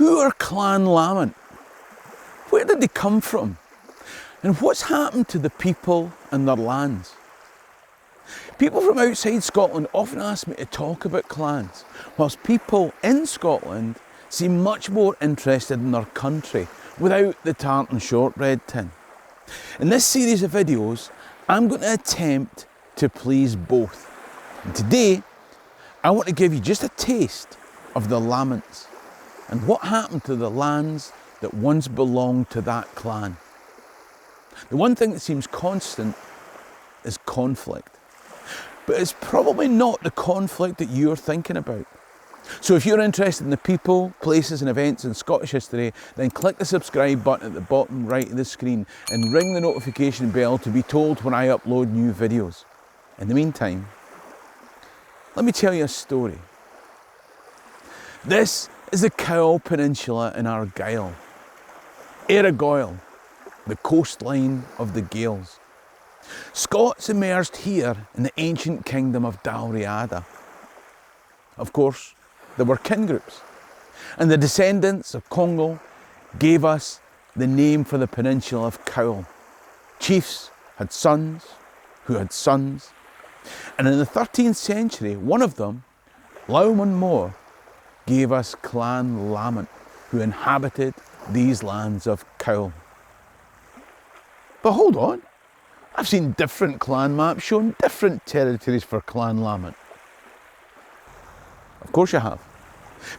Who are Clan Lamont? Where did they come from? And what's happened to the people and their lands? People from outside Scotland often ask me to talk about clans, whilst people in Scotland seem much more interested in their country without the tartan shortbread tin. In this series of videos, I'm going to attempt to please both. And today, I want to give you just a taste of the Lamonts and what happened to the lands that once belonged to that clan. The one thing that seems constant is conflict. But it's probably not the conflict that you're thinking about. So if you're interested in the people, places and events in Scottish history, then click the subscribe button at the bottom right of the screen and ring the notification bell to be told when I upload new videos. In the meantime, let me tell you a story. This is the Cowal Peninsula in Argyll. Argyll, the coastline of the Gaels. Scots emerged here in the ancient kingdom of Dalriada. Of course, there were kin groups, and the descendants of Congal gave us the name for the peninsula of Cowal. Chiefs had sons who had sons, and in the 13th century, one of them, Lamont Moore, gave us Clan Lamont, who inhabited these lands of Cowal. But hold on, I've seen different clan maps showing different territories for Clan Lamont. Of course you have,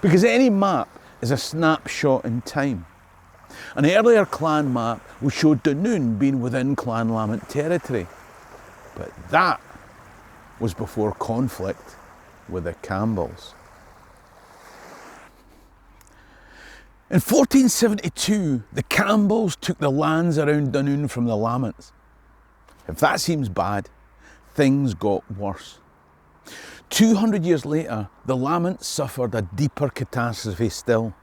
because any map is a snapshot in time. An earlier clan map will show Dunoon being within Clan Lamont territory, but that was before conflict with the Campbells. In 1472, the Campbells took the lands around Dunoon from the Lamonts. If that seems bad, things got worse. 200 years later, the Lamonts suffered a deeper catastrophe still.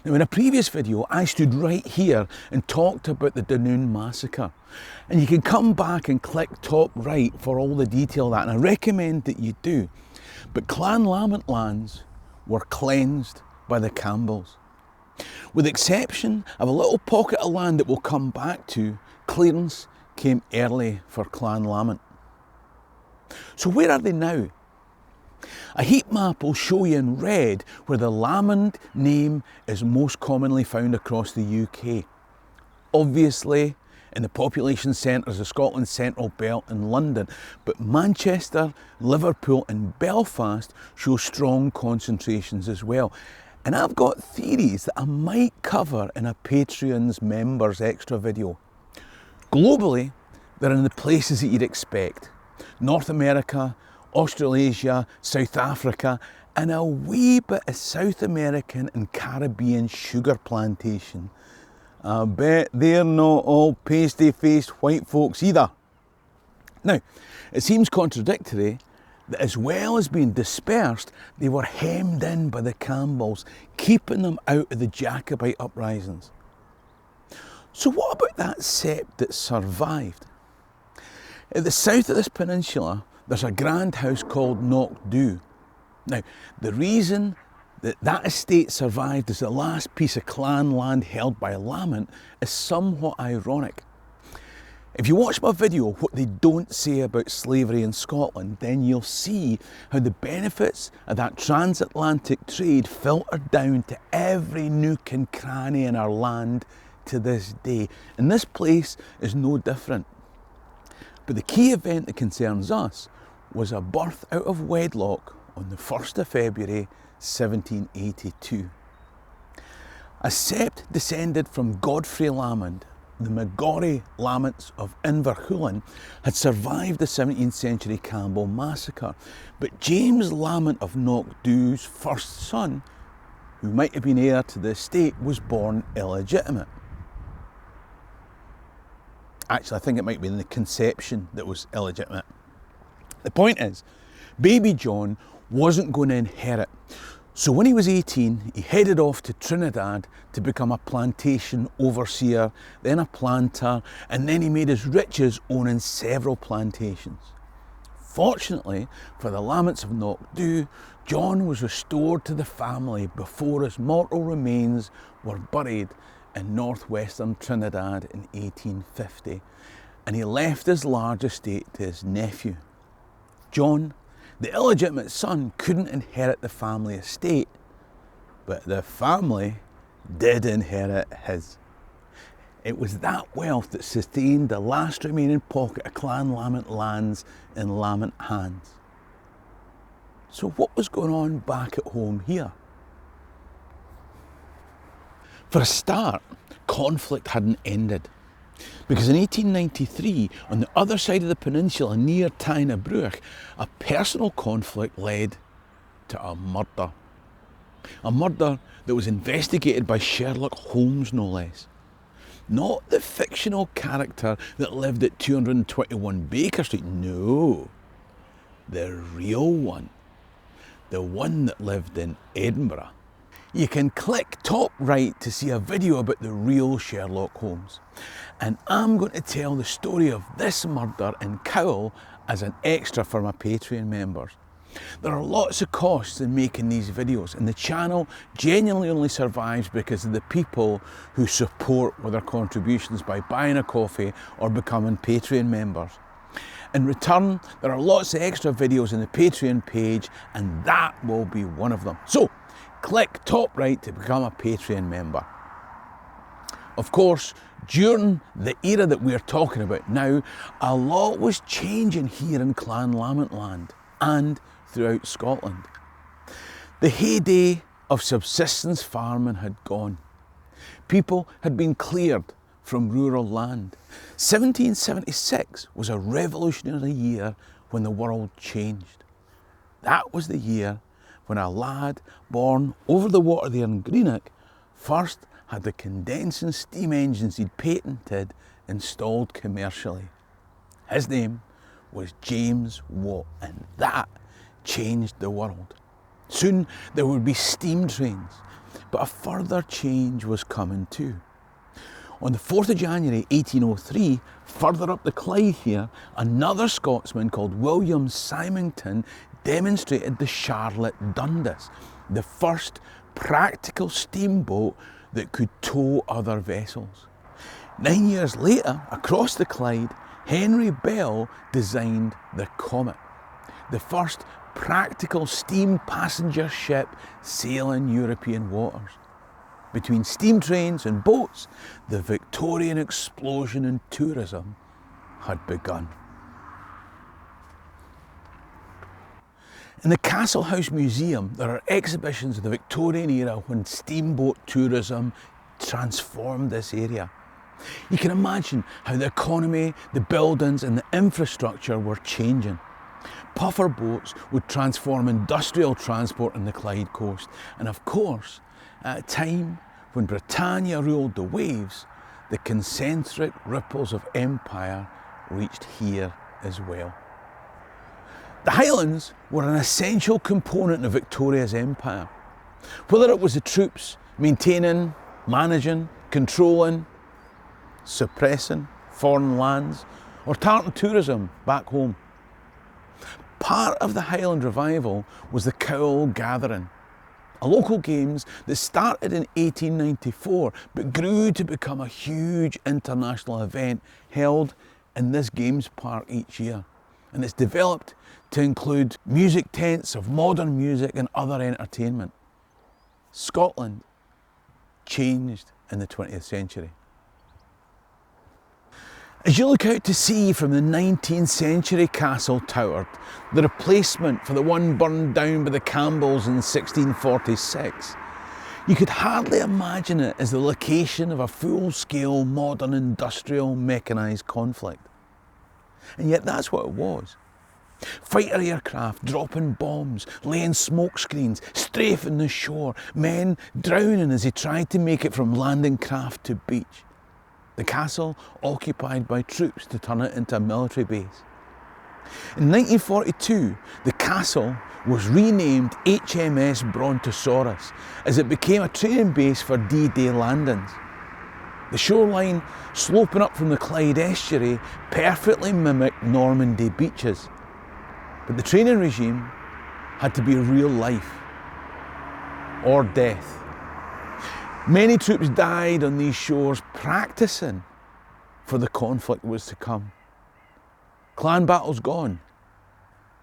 Now, in a previous video, I stood right here and talked about the Dunoon massacre. And you can come back and click top right for all the detail of that, and I recommend that you do. But Clan Lamont lands were cleansed by the Campbells. With the exception of a little pocket of land that we'll come back to, clearance came early for Clan Lamont. So where are they now? A heat map will show you in red where the Lamont name is most commonly found across the UK. Obviously in the population centres of Scotland's Central Belt and London, but Manchester, Liverpool and Belfast show strong concentrations as well. And I've got theories that I might cover in a Patreon's members extra video. Globally, they're in the places that you'd expect. North America, Australasia, South Africa, and a wee bit of South American and Caribbean sugar plantation. I bet they're not all pasty-faced white folks either. Now, it seems contradictory that as well as being dispersed, they were hemmed in by the Campbells, keeping them out of the Jacobite uprisings. So what about that sept that survived? At the south of this peninsula, there's a grand house called Knockdhu. Now, the reason that that estate survived as the last piece of clan land held by Lamont is somewhat ironic. If you watch my video, What They Don't Say About Slavery in Scotland, then you'll see how the benefits of that transatlantic trade filtered down to every nook and cranny in our land to this day. And this place is no different. But the key event that concerns us was a birth out of wedlock on the 1st of February 1782. A sept descended from Godfrey Lamont. The Magorry Lamonts of Inverhulen had survived the 17th century Campbell massacre, but James Lamont of Knockdhu's first son, who might have been heir to the estate, was born illegitimate. Actually, I think it might be in the conception that was illegitimate. The point is, baby John wasn't going to inherit. So when he was 18, he headed off to Trinidad to become a plantation overseer, then a planter, and then he made his riches owning several plantations. Fortunately for the Lamonts of Knockdhu, John was restored to the family before his mortal remains were buried in northwestern Trinidad in 1850, and he left his large estate to his nephew. John, the illegitimate son, couldn't inherit the family estate, but the family did inherit his. It was that wealth that sustained the last remaining pocket of Clan Lamont lands in Lamont hands. So what was going on back at home here? For a start, conflict hadn't ended, because in 1893, on the other side of the peninsula near Tynabrooch, a personal conflict led to a murder. A murder that was investigated by Sherlock Holmes, no less. Not the fictional character that lived at 221 Baker Street, no. The real one. The one that lived in Edinburgh. You can click top right to see a video about the real Sherlock Holmes. And I'm going to tell the story of this murder in Cowal as an extra for my Patreon members. There are lots of costs in making these videos, and the channel genuinely only survives because of the people who support with their contributions by buying a coffee or becoming Patreon members. In return, there are lots of extra videos on the Patreon page, and that will be one of them. So, click top right to become a Patreon member. Of course, during the era that we're talking about now, a lot was changing here in Clan Lamont land and throughout Scotland. The heyday of subsistence farming had gone. People had been cleared from rural land. 1776 was a revolutionary year when the world changed. That was the year when a lad born over the water there in Greenock first had the condensing steam engines he'd patented installed commercially. His name was James Watt, and that changed the world. Soon there would be steam trains, but a further change was coming too. On the 4th of January 1803, further up the Clyde here, another Scotsman called William Symington demonstrated the Charlotte Dundas, the first practical steamboat that could tow other vessels. 9 years later, across the Clyde, Henry Bell designed the Comet, the first practical steam passenger ship sailing European waters. Between steam trains and boats, the Victorian explosion in tourism had begun. In the Castle House Museum, there are exhibitions of the Victorian era when steamboat tourism transformed this area. You can imagine how the economy, the buildings and the infrastructure were changing. Puffer boats would transform industrial transport on the Clyde coast, and of course, at a time when Britannia ruled the waves, the concentric ripples of empire reached here as well. The Highlands were an essential component of Victoria's empire. Whether it was the troops maintaining, managing, controlling, suppressing foreign lands, or tartan tourism back home. Part of the Highland revival was the Cowal Gathering, a local games that started in 1894 but grew to become a huge international event held in this games park each year. And it's developed to include music tents of modern music and other entertainment. Scotland changed in the 20th century. As you look out to sea from the 19th century castle tower, the replacement for the one burned down by the Campbells in 1646, you could hardly imagine it as the location of a full-scale modern industrial mechanised conflict. And yet that's what it was. Fighter aircraft dropping bombs, laying smoke screens, strafing the shore, men drowning as they tried to make it from landing craft to beach. The castle occupied by troops to turn it into a military base. In 1942, the castle was renamed HMS Brontosaurus as it became a training base for D-Day landings. The shoreline sloping up from the Clyde estuary perfectly mimicked Normandy beaches. But the training regime had to be real life or death. Many troops died on these shores practicing for the conflict that was to come. Clan battles gone.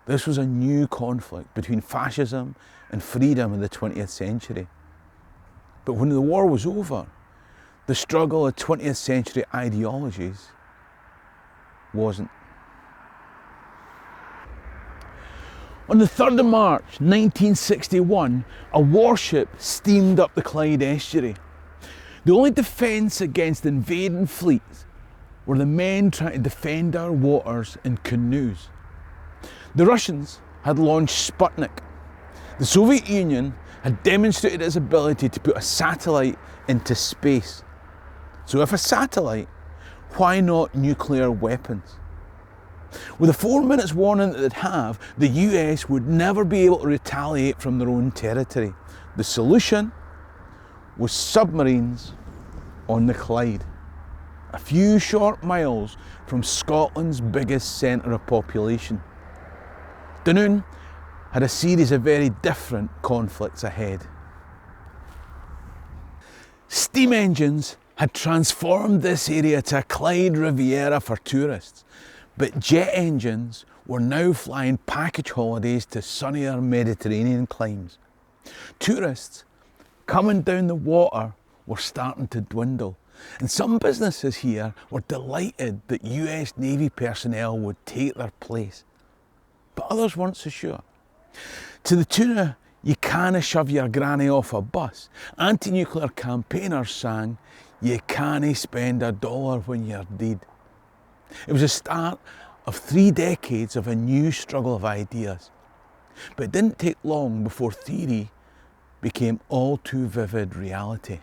This was a new conflict between fascism and freedom in the 20th century. But when the war was over, the struggle of 20th century ideologies wasn't. On the 3rd of March 1961, a warship steamed up the Clyde estuary. The only defence against invading fleets were the men trying to defend our waters in canoes. The Russians had launched Sputnik. The Soviet Union had demonstrated its ability to put a satellite into space. So if a satellite, why not nuclear weapons? With a 4 minutes warning that they'd have, the US would never be able to retaliate from their own territory. The solution was submarines on the Clyde, a few short miles from Scotland's biggest centre of population. Dunoon had a series of very different conflicts ahead. Steam engines had transformed this area to a Clyde Riviera for tourists, but jet engines were now flying package holidays to sunnier Mediterranean climes. Tourists coming down the water were starting to dwindle, and some businesses here were delighted that US Navy personnel would take their place. But others weren't so sure. To the tune of "You canna shove your granny off a bus," anti-nuclear campaigners sang, "You canna spend $1 when you're dead." It was the start of 3 decades of a new struggle of ideas. But it didn't take long before theory became all too vivid reality.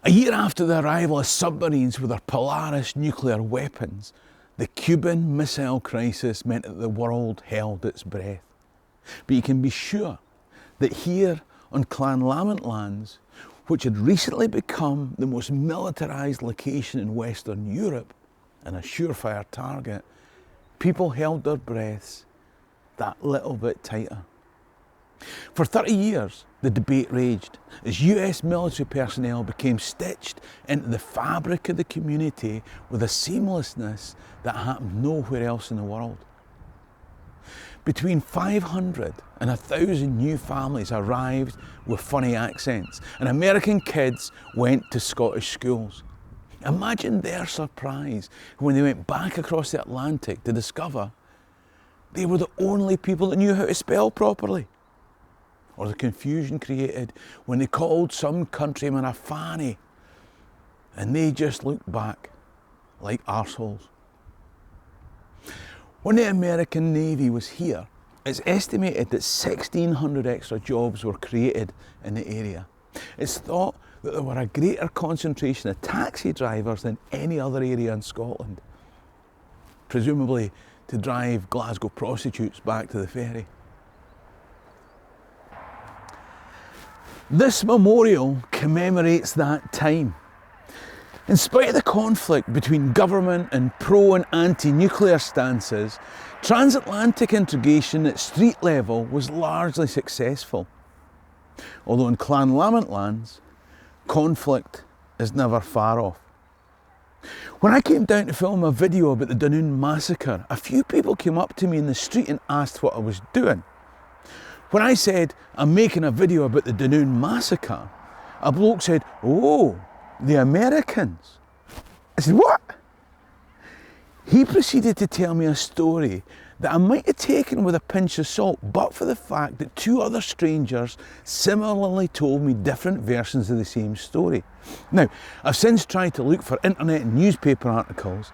A year after the arrival of submarines with their Polaris nuclear weapons, the Cuban Missile Crisis meant that the world held its breath. But you can be sure that here on Clan Lamont lands, which had recently become the most militarised location in Western Europe and a surefire target, people held their breaths that little bit tighter. For 30 years, the debate raged as US military personnel became stitched into the fabric of the community with a seamlessness that happened nowhere else in the world. Between 500 and 1,000 new families arrived with funny accents, and American kids went to Scottish schools. Imagine their surprise when they went back across the Atlantic to discover they were the only people that knew how to spell properly. Or the confusion created when they called some countryman a fanny and they just looked back like arseholes. When the American Navy was here, it's estimated that 1,600 extra jobs were created in the area. It's thought that there were a greater concentration of taxi drivers than any other area in Scotland, presumably to drive Glasgow prostitutes back to the ferry. This memorial commemorates that time. In spite of the conflict between government and pro and anti-nuclear stances, transatlantic integration at street level was largely successful. Although in Clan Lamont lands, conflict is never far off. When I came down to film a video about the Dunoon massacre, a few people came up to me in the street and asked what I was doing. When I said I'm making a video about the Dunoon massacre, a bloke said, "Oh, the Americans." I said, "What?" He proceeded to tell me a story that I might have taken with a pinch of salt, but for the fact that 2 other strangers similarly told me different versions of the same story. Now, I've since tried to look for internet and newspaper articles.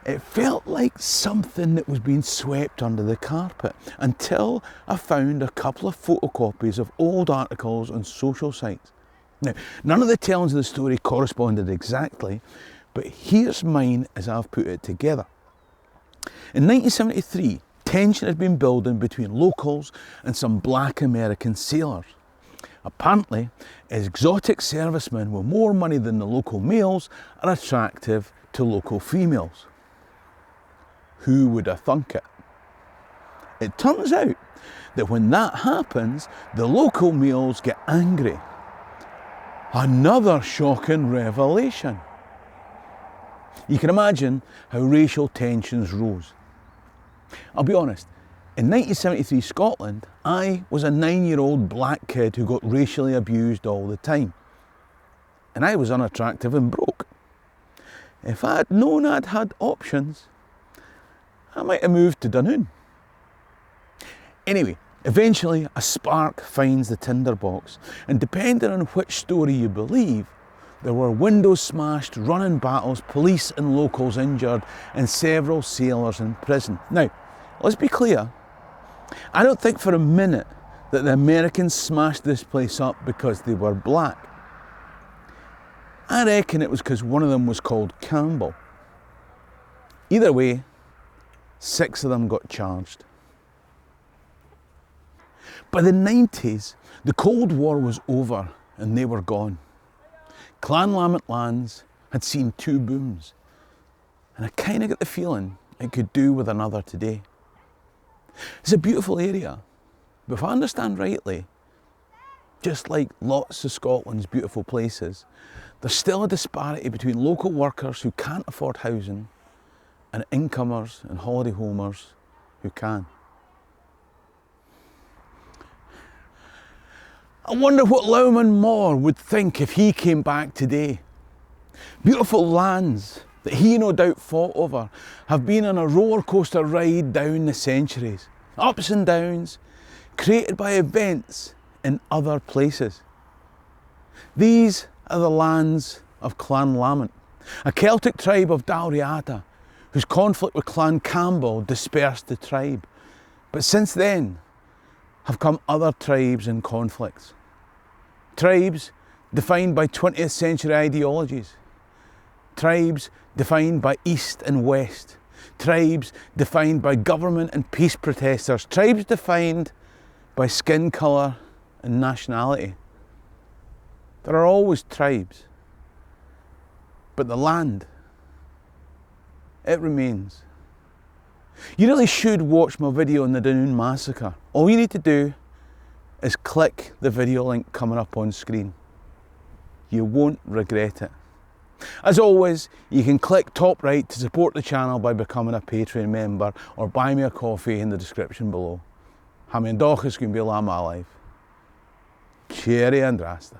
It felt like something that was being swept under the carpet until I found a couple of photocopies of old articles on social sites. Now, none of the tellings of the story corresponded exactly, but here's mine as I've put it together. In 1973, tension had been building between locals and some black American sailors. Apparently, exotic servicemen with more money than the local males are attractive to local females. Who would have thunk it? It turns out that when that happens, the local males get angry. Another shocking revelation. You can imagine how racial tensions rose. I'll be honest, in 1973 Scotland, I was a 9-year-old black kid who got racially abused all the time. And I was unattractive and broke. If I'd known I'd had options, I might have moved to Dunoon. Anyway, eventually a spark finds the tinderbox, and depending on which story you believe, there were windows smashed, running battles, police and locals injured, and several sailors in prison. Now, let's be clear, I don't think for a minute that the Americans smashed this place up because they were black. I reckon it was because one of them was called Campbell. Either way, 6 of them got charged. By the 90s, the Cold War was over and they were gone. Clan Lamont lands had seen 2 booms, and I kind of get the feeling it could do with another today. It's a beautiful area, but if I understand rightly, just like lots of Scotland's beautiful places, there's still a disparity between local workers who can't afford housing and incomers and holiday homers who can. I wonder what Lowman Moore would think if he came back today. Beautiful lands that he no doubt fought over have been on a roller coaster ride down the centuries. Ups and downs, created by events in other places. These are the lands of Clan Lamont, a Celtic tribe of Dalriada, whose conflict with Clan Campbell dispersed the tribe. But since then have come other tribes and conflicts. Tribes defined by 20th century ideologies. Tribes defined by East and West. Tribes defined by government and peace protesters. Tribes defined by skin colour and nationality. There are always tribes, but the land, it remains. You really should watch my video on the Dunoon massacre. All you need to do is click the video link coming up on screen. You won't regret it. As always, you can click top right to support the channel by becoming a Patreon member, or buy me a coffee in the description below. Ha mi an dóchas gwn bí lá má live. Cheery and rasta.